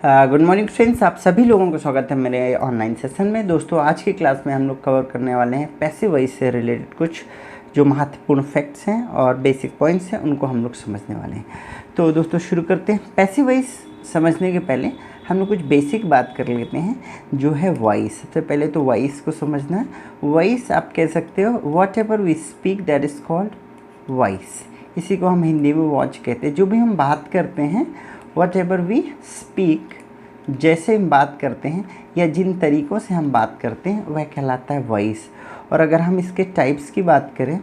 Good morning friends, आप सभी लोगों को स्वागत है मेरे ऑनलाइन सेशन में। दोस्तों, आज की क्लास में हम लोग कवर करने वाले हैं पैसिव वॉइस से रिलेटेड कुछ जो महत्वपूर्ण फैक्ट्स हैं और बेसिक पॉइंट्स हैं, उनको हम लोग समझने वाले हैं। तो दोस्तों शुरू करते हैं। पैसिव वॉइस समझने के पहले हम लोग कुछ बेसिक बात कर लेते हैं, जो है वॉइस। सबसे पहले तो वॉइस को समझना है। वॉइस आप कह सकते हो whatever we speak that is called voice. इसी को हम हिंदी में वॉच कहते हैं। जो भी हम बात करते हैं, वट एवर वी स्पीक, जैसे हम बात करते हैं या जिन तरीक़ों से हम बात करते हैं, वह कहलाता है वॉइस। और अगर हम इसके टाइप्स की बात करें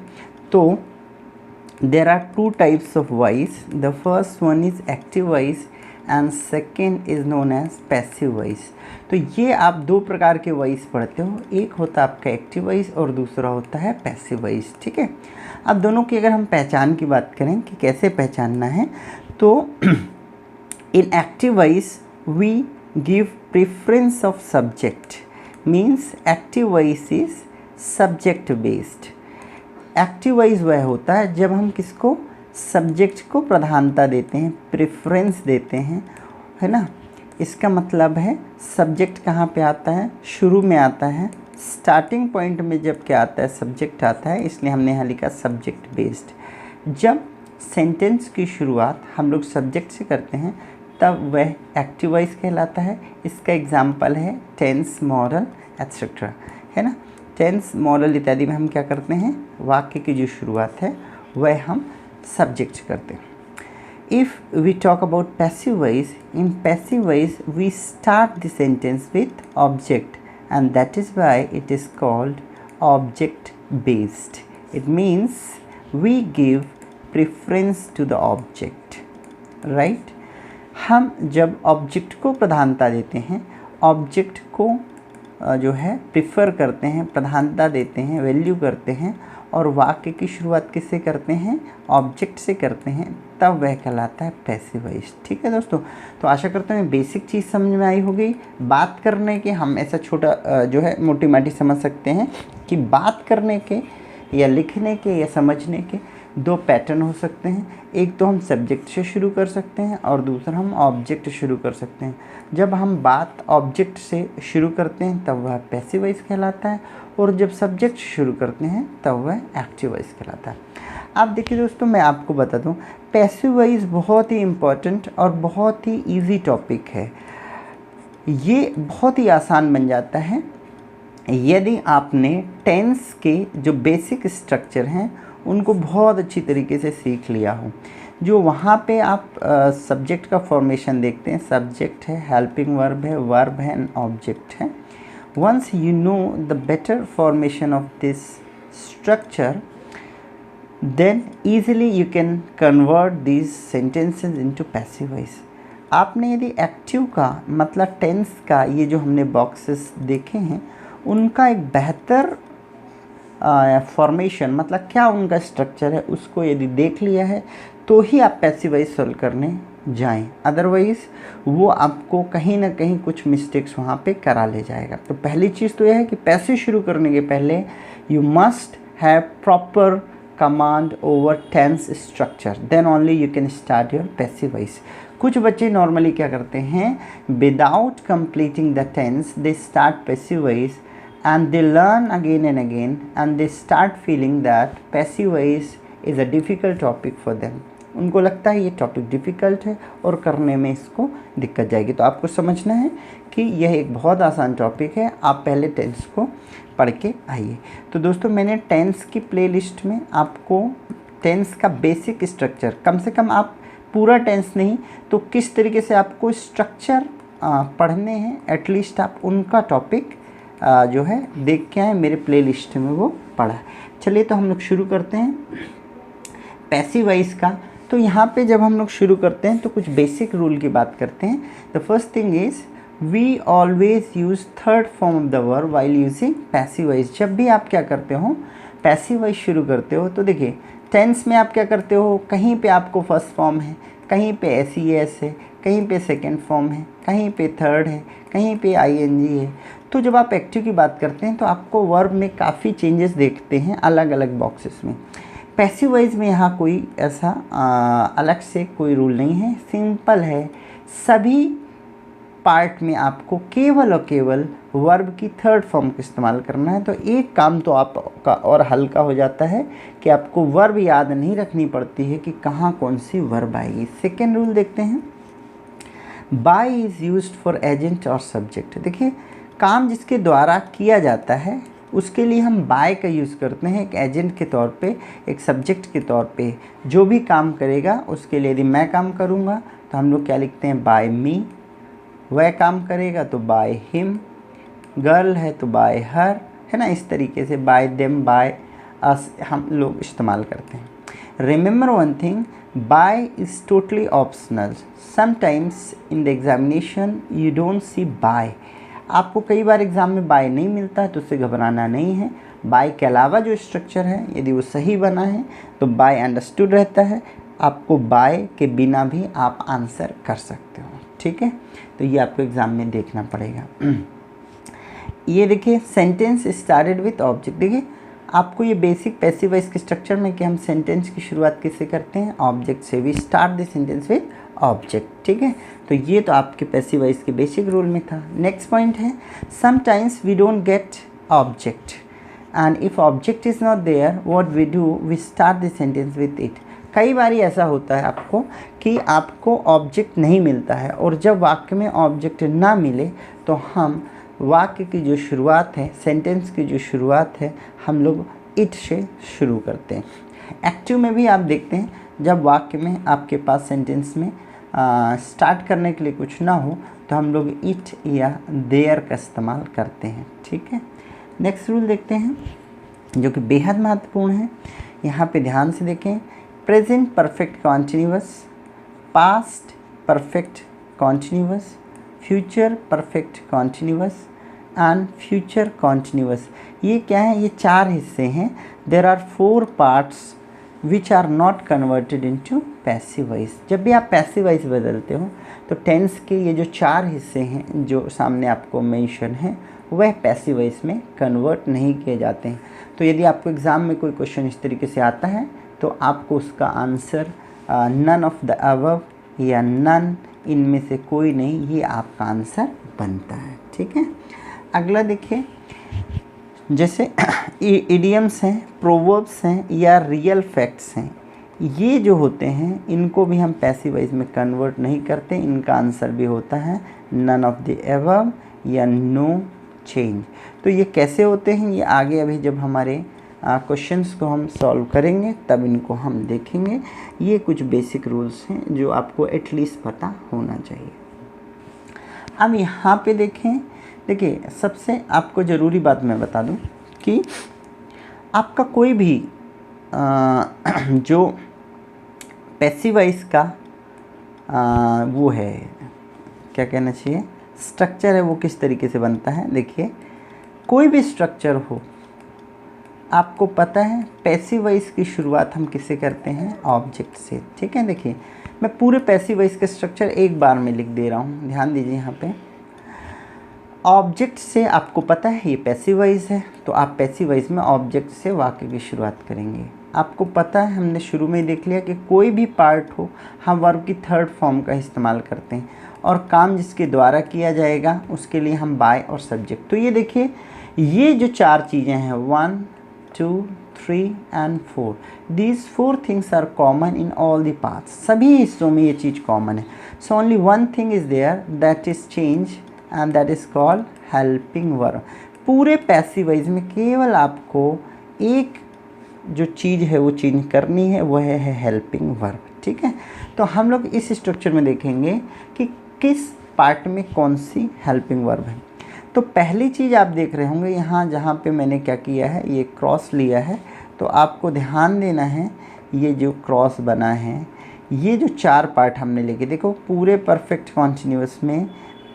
तो there are two types of voice. The first one is active voice and second is known as passive voice. तो ये आप दो प्रकार के वॉइस पढ़ते हो, एक होता है आपका एक्टिव वॉइस और दूसरा होता है पैसिव वॉइस। ठीक है। अब दोनों की अगर हम पहचान की बात करें कि कैसे पहचानना है, तो in active voice we give preference of subject, means active voice is subject based। active voice वह होता है जब हम किसको, सब्जेक्ट को प्रधानता देते हैं, प्रेफरेंस देते हैं, है ना। इसका मतलब है सब्जेक्ट कहाँ पे आता है, शुरू में आता है, स्टार्टिंग पॉइंट में जब क्या आता है, सब्जेक्ट आता है, इसलिए हमने यहाँ लिखा सब्जेक्ट बेस्ड। जब सेंटेंस की शुरुआत हम लोग सब्जेक्ट से करते हैं तब वह एक्टिव वॉइस कहलाता है। इसका एग्जाम्पल है टेंस, मॉरल एट्सेट्रा, है ना। टेंस, मॉरल इत्यादि में हम क्या करते हैं, वाक्य की जो शुरुआत है वह हम सब्जेक्ट से करते हैं। If we talk about passive voice, in passive voice we start the sentence with object and that is why it is called object based. It means we give preference to the object, right. हम जब object को प्रधानता देते हैं, object को जो है prefer करते हैं, प्रधानता देते हैं, वैल्यू करते हैं, और वाक्य की शुरुआत किससे करते हैं, ऑब्जेक्ट से करते हैं, तब वह कहलाता है पैसिव वॉइस। ठीक है दोस्तों। तो आशा करता हूँ बेसिक चीज़ समझ में आई होगी। बात करने के हम ऐसा छोटा जो है मोटी माटी समझ सकते हैं कि बात करने के या लिखने के या समझने के दो पैटर्न हो सकते हैं। एक तो हम सब्जेक्ट से शुरू कर सकते हैं और दूसरा हम ऑब्जेक्ट शुरू कर सकते हैं। जब हम बात ऑब्जेक्ट से शुरू करते हैं तब वह पैसिव वॉइस कहलाता है, और जब सब्जेक्ट शुरू करते हैं तब वह एक्टिव वॉइस कहलाता है। अब देखिए दोस्तों, मैं आपको बता दूं, पैसिव वॉइस बहुत ही इम्पोर्टेंट और बहुत ही ईजी टॉपिक है। ये बहुत ही आसान बन जाता है यदि आपने टेंस के जो बेसिक स्ट्रक्चर हैं उनको बहुत अच्छी तरीके से सीख लिया हो। जो वहाँ पे आप सब्जेक्ट का फॉर्मेशन देखते हैं, सब्जेक्ट है, हेल्पिंग वर्ब है एंड ऑब्जेक्ट है। Once you know the better formation of this structure, then easily you can convert these sentences into passive voice. आपने यदि एक्टिव का मतलब टेंस का ये जो हमने बॉक्सेस देखे हैं, उनका एक बेहतर फॉर्मेशन मतलब क्या उनका स्ट्रक्चर है, उसको यदि देख लिया है तो ही आप पैसिव वॉइस सॉल्व करने जाएं। अदरवाइज़ वो आपको कहीं ना कहीं कुछ मिस्टेक्स वहाँ पे करा ले जाएगा। तो पहली चीज़ तो यह है कि पैसिव शुरू करने के पहले you must have proper command over tense structure, then only you can start your passive voice. कुछ बच्चे नॉर्मली क्या करते हैं, without completing the tense they start passive voice and they learn again and again and they start feeling that passive voice is a difficult topic for them। उनको लगता है ये topic difficult है और करने में इसको दिक्कत जाएगी। तो आपको समझना है कि यह एक बहुत आसान टॉपिक है। आप पहले टेंस को पढ़ के आइए। तो दोस्तों, मैंने टेंस की प्लेलिस्ट में आपको टेंस का बेसिक स्ट्रक्चर, कम से कम आप पूरा टेंस नहीं तो किस तरीके से आपको स्ट्रक्चर पढ़ने हैं, एटलीस्ट आप उनका टॉपिक जो है देख के आए, मेरे प्लेलिस्ट में वो पढ़ा है। चलिए तो हम लोग शुरू करते हैं पैसिव वॉइस का। तो यहाँ पे जब हम लोग शुरू करते हैं तो कुछ बेसिक रूल की बात करते हैं। The first thing is we always use third form of the verb while using passive voice. जब भी आप क्या करते हो, पैसिव वॉइस शुरू करते हो, तो देखिए टेंस में आप क्या करते हो, कहीं पे आपको फर्स्ट फॉर्म है, कहीं पे एस है, कहीं पे सेकेंड फॉर्म है, कहीं पे थर्ड है, कहीं पे ING है। तो जब आप एक्टिव की बात करते हैं तो आपको वर्ब में काफ़ी चेंजेस देखते हैं अलग अलग बॉक्सेस में। पैसिव वॉइस में यहाँ कोई ऐसा अलग से कोई रूल नहीं है, सिंपल है। सभी पार्ट में आपको केवल और केवल वर्ब की थर्ड फॉर्म का इस्तेमाल करना है, तो एक काम तो आपका और हल्का हो जाता है कि आपको वर्ब याद नहीं रखनी पड़ती है कि कहाँ कौन सी वर्ब आएगी। सेकेंड रूल देखते हैं, by is used for agent और सब्जेक्ट। देखिए, काम जिसके द्वारा किया जाता है उसके लिए हम बाय का यूज़ करते हैं, एक एजेंट के तौर पे, एक सब्जेक्ट के तौर पे। जो भी काम करेगा उसके लिए, यदि मैं काम करूँगा तो हम लोग क्या लिखते हैं, बाय मी। वह काम करेगा तो बाय हिम, गर्ल है तो बाय हर, है ना। इस तरीके से बाय देम, बाय अस हम लोग इस्तेमाल करते हैं। Remember one thing, by is totally optional. Sometimes in the examination you don't see by. आपको कई बार एग्ज़ाम में बाय नहीं मिलता है तो उससे घबराना नहीं है। बाय के अलावा जो स्ट्रक्चर है यदि वो सही बना है तो बाय अंडरस्टूड रहता है। आपको बाय के बिना भी आप आंसर कर सकते हो, ठीक है। तो ये आपको एग्ज़ाम में देखना पड़ेगा। ये देखिए, सेंटेंस स्टार्टेड विथ ऑब्जेक्ट। देखिए, आपको ये बेसिक पैसिव वॉइस के स्ट्रक्चर में कि हम सेंटेंस की शुरुआत किससे करते हैं, ऑब्जेक्ट से। We start the sentence with object, ठीक है। तो ये तो आपके पैसिव वॉइस के बेसिक रूल में था। नेक्स्ट पॉइंट है, sometimes we don't get object and if object is not there what we do, we start the sentence with it. कई बार ऐसा होता है आपको कि आपको ऑब्जेक्ट नहीं मिलता है, और जब वाक्य में ऑब्जेक्ट ना मिले तो हम वाक्य की जो शुरुआत है, सेंटेंस की जो शुरुआत है, हम लोग इट से शुरू करते हैं। एक्टिव में भी आप देखते हैं, जब वाक्य में आपके पास सेंटेंस में स्टार्ट करने के लिए कुछ ना हो तो हम लोग इट या देयर का इस्तेमाल करते हैं, ठीक है। नेक्स्ट रूल देखते हैं जो कि बेहद महत्वपूर्ण है। यहाँ पे ध्यान से देखें, present perfect continuous, past perfect continuous, future perfect continuous and future continuous. ये क्या है, ये चार हिस्से हैं। There are 4 parts which are not converted into passive voice. जब भी आप पैसिव वॉइस बदलते हो तो टेंस के ये जो 4 हिस्से हैं जो सामने आपको मेंशन है, वह पैसिव वॉइस में कन्वर्ट नहीं किए जाते हैं। तो यदि आपको एग्ज़ाम में कोई क्वेश्चन इस तरीके से आता है तो आपको उसका answer none of the above या नन, इनमें से कोई नहीं, ये आपका आंसर बनता है, ठीक है। अगला देखिए, जैसे इडियम्स हैं, प्रोवर्ब्स हैं या रियल फैक्ट्स हैं, ये जो होते हैं इनको भी हम पैसिव वॉइस में कन्वर्ट नहीं करते। इनका आंसर भी होता है नन ऑफ द अबव या नो चेंज। तो ये कैसे होते हैं, ये आगे अभी जब हमारे क्वेश्चंस को हम सॉल्व करेंगे तब इनको हम देखेंगे। ये कुछ बेसिक रूल्स हैं जो आपको एटलीस्ट पता होना चाहिए। अब यहाँ पे देखें, देखिए सबसे आपको ज़रूरी बात मैं बता दूं कि आपका कोई भी जो पैसिव वॉइस का वो है, क्या कहना चाहिए, स्ट्रक्चर है, वो किस तरीके से बनता है। देखिए, कोई भी स्ट्रक्चर हो, आपको पता है पैसिव वॉइस की शुरुआत हम किससे करते हैं, ऑब्जेक्ट से, ठीक है। देखिए, मैं पूरे पैसिव वॉइस का स्ट्रक्चर एक बार में लिख दे रहा हूँ, ध्यान दीजिए। यहाँ पे ऑब्जेक्ट से आपको पता है ये पैसिव वॉइस है, तो आप पैसिव वॉइस में ऑब्जेक्ट से वाक्य की शुरुआत करेंगे। आपको पता है, हमने शुरू में ही देख लिया कि कोई भी पार्ट हो हम वर्ब की थर्ड फॉर्म का इस्तेमाल करते हैं, और काम जिसके द्वारा किया जाएगा उसके लिए हम बाय और सब्जेक्ट। तो ये देखिए, ये जो 4 चीज़ें हैं, 1 2 3 and 4, these 4 things are common in all the parts. सभी हिस्सों में ये चीज़ कॉमन है। So only one thing is there that is change and that is called helping verb. पूरे पैसिव वॉइस में केवल आपको एक जो चीज़ है वो चेंज करनी है, वह है हेल्पिंग वर्ब, ठीक है। तो हम लोग इस स्ट्रक्चर में देखेंगे कि किस पार्ट में कौन सी हेल्पिंग वर्ब है। तो पहली चीज़ आप देख रहे होंगे यहाँ, जहाँ पे मैंने क्या किया है, ये क्रॉस लिया है। तो आपको ध्यान देना है, ये जो क्रॉस बना है, ये जो 4 पार्ट हमने लेके, देखो पूरे परफेक्ट कॉन्टिन्यूअस में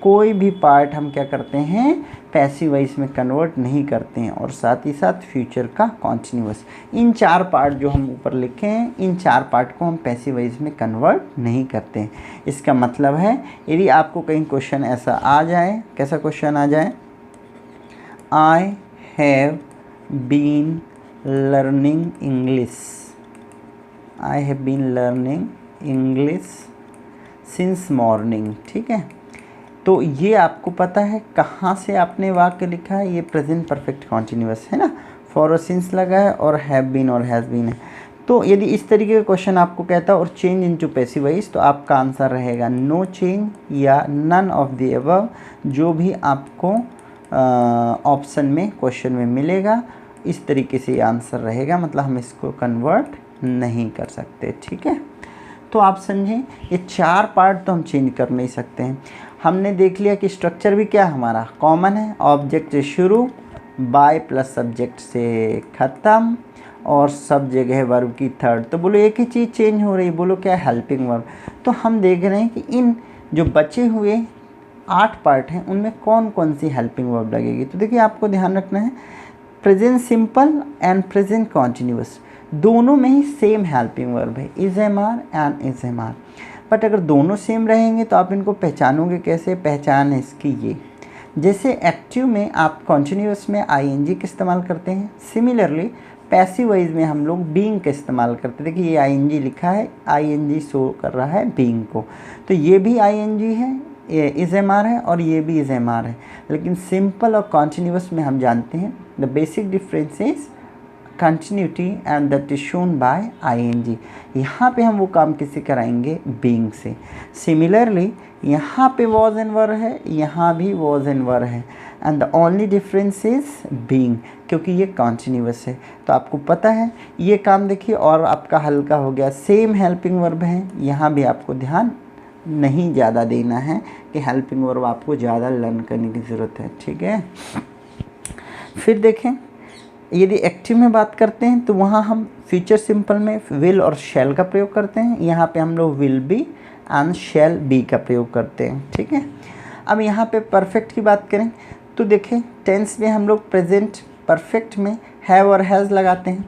कोई भी पार्ट हम क्या करते हैं, पैसिव वॉइस में कन्वर्ट नहीं करते हैं, और साथ ही साथ फ्यूचर का कॉन्टिन्यूअस। इन 4 पार्ट जो हम ऊपर लिखे हैं, इन 4 पार्ट को हम पैसिव वॉइस में कन्वर्ट नहीं करते हैं। इसका मतलब है, यदि आपको कहीं क्वेश्चन ऐसा आ जाए, कैसा क्वेश्चन आ जाए, I have been learning English, I have been learning English since morning, ठीक है। तो ये आपको पता है कहाँ से आपने वाक्य लिखा है, ये प्रेजेंट परफेक्ट कॉन्टिन्यूअस है ना, फॉर और सिंस लगा है और हैव बीन और हैज़ बीन है। तो यदि इस तरीके का क्वेश्चन आपको कहता है और चेंज इनटू पैसिव वॉइस, तो आपका आंसर रहेगा नो चेंज या नन ऑफ द अबव, जो भी आपको ऑप्शन में क्वेश्चन में मिलेगा इस तरीके से ये आंसर रहेगा, मतलब हम इसको कन्वर्ट नहीं कर सकते। ठीक है, तो आप समझें ये 4 पार्ट तो हम चेंज कर नहीं सकते हैं। हमने देख लिया कि स्ट्रक्चर भी क्या हमारा कॉमन है, ऑब्जेक्ट से शुरू, बाय प्लस सब्जेक्ट से ख़त्म, और सब जगह वर्ब की थर्ड। तो बोलो एक ही चीज़ चेंज हो रही, बोलो क्या, हेल्पिंग वर्ब। तो हम देख रहे हैं कि इन जो बचे हुए 8 पार्ट हैं उनमें कौन कौन सी हेल्पिंग वर्ब लगेगी। तो देखिए आपको ध्यान रखना है, present simple and present continuous दोनों में ही सेम हेल्पिंग वर्ब है, is am are and is am are. But अगर दोनों सेम रहेंगे तो आप इनको पहचानोगे कैसे, पहचान है इसकी ये, जैसे एक्टिव में आप कॉन्टिन्यूअस में आईएनजी का इस्तेमाल करते हैं, सिमिलरली पैसिव वॉइस में हम लोग बीइंग का इस्तेमाल करते हैं। देखिए ये आईएनजी लिखा है, आईएनजी शो कर रहा है बीइंग को, तो ये भी आईएनजी है, ये इज एम आर है और ये भी इज एम आर है। लेकिन सिंपल और कॉन्टिन्यूअस में हम जानते हैं the basic difference is continuity and that is shown by ING. यहाँ पे हम वो काम किससे कराएंगे, बीइंग से। सिमिलरली यहाँ पे वॉज एंड वर है, यहाँ भी वॉज एंड वर है, and the only difference is being, क्योंकि ये कॉन्टिन्यूअस है। तो आपको पता है ये काम देखिए और आपका हल्का हो गया। सेम हेल्पिंग वर्ब है, यहाँ भी आपको ध्यान नहीं ज़्यादा देना है कि हेल्पिंग वर्ब आपको ज़्यादा लर्न करने की ज़रूरत है। ठीक है, फिर देखें यदि एक्टिव में बात करते हैं तो वहाँ हम फ्यूचर सिंपल में विल और शैल का प्रयोग करते हैं, यहाँ पे हम लोग will be and shall be का प्रयोग करते हैं। ठीक है, अब यहाँ पे परफेक्ट की बात करें तो देखें टेंस में हम लोग प्रेजेंट परफेक्ट में हैव और हैज़ लगाते हैं,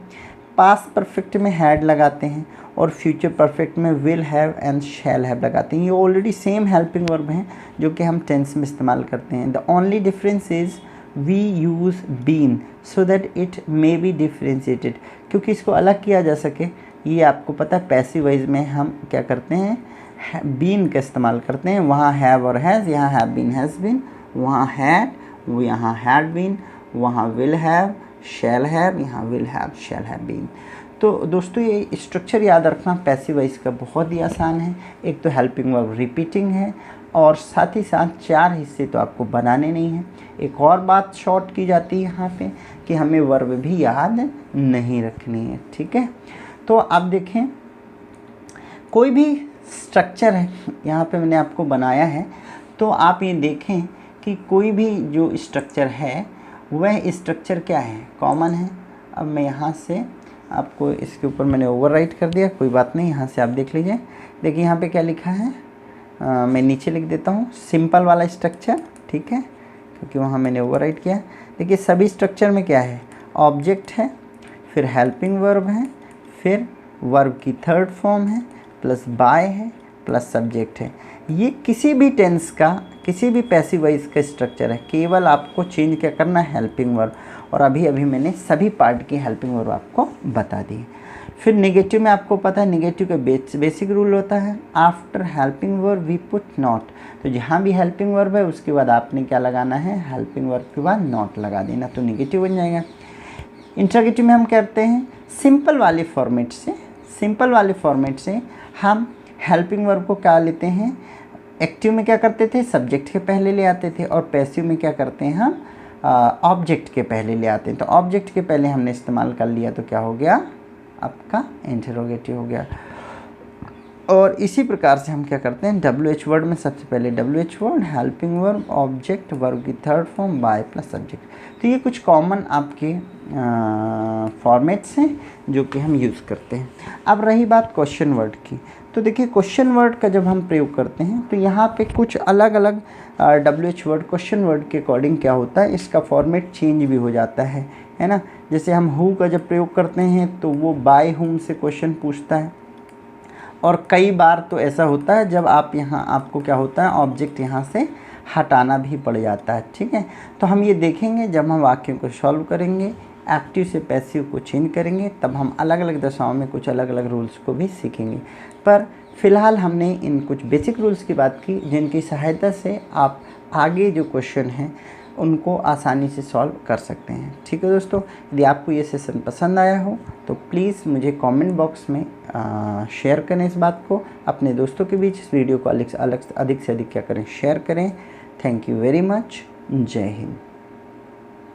पास्ट परफेक्ट में हैड लगाते हैं, और फ्यूचर परफेक्ट में will have and shall have लगाते हैं। ये ऑलरेडी सेम हेल्पिंग वर्ब हैं जो कि हम टेंस में इस्तेमाल करते हैं। The only difference is we use been so that it may be differentiated, क्योंकि इसको अलग किया जा सके। ये आपको पता है पैसिव वॉइस में हम क्या करते हैं, बीन का इस्तेमाल करते हैं। वहाँ हैव और हैज़, यहाँ हैव बीन हैज़ बीन, वहाँ हैड, यहाँ हैड बीन, वहाँ विल हैव शैल हैव, यहाँ will have shall have been. तो दोस्तों ये स्ट्रक्चर याद रखना पैसिव वॉइस का बहुत ही आसान है। एक तो हेल्पिंग वर्ब रिपीटिंग है और साथ ही साथ 4 हिस्से तो आपको बनाने नहीं हैं। एक और बात शॉर्ट की जाती है यहाँ पे कि हमें वर्ब भी याद नहीं रखनी है। ठीक है, तो आप देखें कोई भी स्ट्रक्चर है यहाँ पे मैंने आपको बनाया है, तो आप ये देखें कि कोई भी जो स्ट्रक्चर है वह स्ट्रक्चर क्या है, कॉमन है। अब मैं यहाँ से आपको इसके ऊपर मैंने ओवरराइट कर दिया, कोई बात नहीं, यहाँ से आप देख लीजिए। देखिए यहाँ पे क्या लिखा है, मैं नीचे लिख देता हूँ सिंपल वाला स्ट्रक्चर। ठीक है, क्योंकि वहाँ मैंने ओवरराइट किया। देखिए सभी स्ट्रक्चर में क्या है, ऑब्जेक्ट है, फिर हेल्पिंग वर्ब है, फिर वर्ब की थर्ड फॉर्म है, प्लस बाय है, प्लस सब्जेक्ट है। ये किसी भी टेंस का, किसी भी पैसिव वॉइस का स्ट्रक्चर है, केवल आपको चेंज क्या करना है, हेल्पिंग वर्ब। और अभी अभी मैंने सभी पार्ट की हेल्पिंग वर्ब आपको बता दी। फिर नेगेटिव में आपको पता है नेगेटिव का बेसिक रूल होता है, after helping verb we put not. तो जहाँ भी हेल्पिंग वर्ब है उसके बाद आपने क्या लगाना है, हेल्पिंग वर्ब के बाद नॉट लगा देना, तो नेगेटिव बन जाएगा। इंट्रोगेटिव में हम करते हैं सिंपल वाले फॉर्मेट से, सिंपल वाले फॉर्मेट से हम हेल्पिंग वर्ब को क्या लेते हैं, एक्टिव में क्या करते थे, सब्जेक्ट के पहले ले आते थे, और पैसिव में क्या करते हैं हम, ऑब्जेक्ट के पहले ले आते हैं। तो ऑब्जेक्ट के पहले हमने इस्तेमाल कर लिया तो क्या हो गया, आपका इंटरोगेटिव हो गया। और इसी प्रकार से हम क्या करते हैं, WH वर्ड में सबसे पहले WH word, helping verb, object, verb की third form, by plus subject. तो ये कुछ कॉमन आपके फॉर्मेट्स हैं जो कि हम यूज़ करते हैं। अब रही बात क्वेश्चन वर्ड की, तो देखिए क्वेश्चन वर्ड का जब हम प्रयोग करते हैं तो यहाँ पे कुछ अलग अलग WH वर्ड क्वेश्चन वर्ड के अकॉर्डिंग क्या होता है, इसका फॉर्मेट चेंज भी हो जाता है ना। जैसे हम हु का जब प्रयोग करते हैं तो वो बाय हुम से क्वेश्चन पूछता है, और कई बार तो ऐसा होता है जब आप यहाँ आपको क्या होता है, ऑब्जेक्ट यहाँ से हटाना भी पड़ जाता है। ठीक है, तो हम ये देखेंगे जब हम वाक्यों को सॉल्व करेंगे, एक्टिव से पैसिव को चेंज करेंगे, तब हम अलग अलग दशाओं में कुछ अलग अलग रूल्स को भी सीखेंगे। पर फिलहाल हमने इन कुछ बेसिक रूल्स की बात की जिनकी सहायता से आप आगे जो क्वेश्चन हैं उनको आसानी से सॉल्व कर सकते हैं। ठीक है दोस्तों, यदि आपको ये सेशन पसंद आया हो तो प्लीज़ मुझे कमेंट बॉक्स में शेयर करें इस बात को, अपने दोस्तों के बीच इस वीडियो को अधिक से अधिक क्या करें, शेयर करें। Thank you very much. जय हिंद।